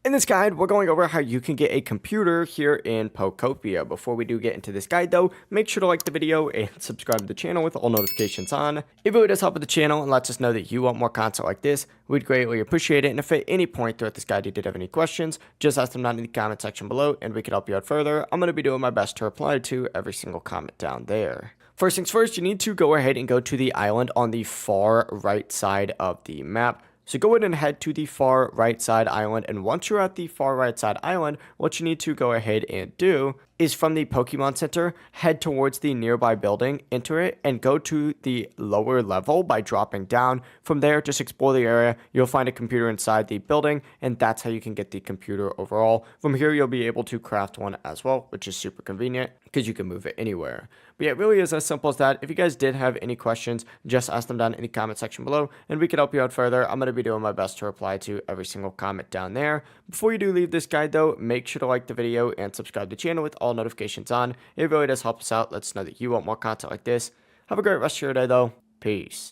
In this guide, we're going over how you can get a computer here in Pokopia. Before we do get into this guide though, make sure to like the video and subscribe to the channel with all notifications on. It really does help with the channel and lets us know that you want more content like this. We'd greatly appreciate it, and if at any point throughout this guide you did have any questions, just ask them down in the comment section below and we can help you out further. I'm going to be doing my best to reply to every single comment down there. First things first, you need to go ahead and go to the island on the far right side of the map. So go ahead and head to the far right side island, and once you're at the far right side island, what you need to go ahead and do is from the Pokemon Center, head towards the nearby building, enter it, and go to the lower level by dropping down. From there, just explore the area. You'll find a computer inside the building, and that's how you can get the computer overall. From here, you'll be able to craft one as well, which is super convenient because you can move it anywhere. But yeah, it really is as simple as that. If you guys did have any questions, just ask them down in the comment section below, and we can help you out further. I'm going to be doing my best to reply to every single comment down there. Before you do leave this guide though, make sure to like the video and subscribe to the channel with all notifications on. It really does help us out. Let us know that you want more content like this. Have a great rest of your day though. Peace.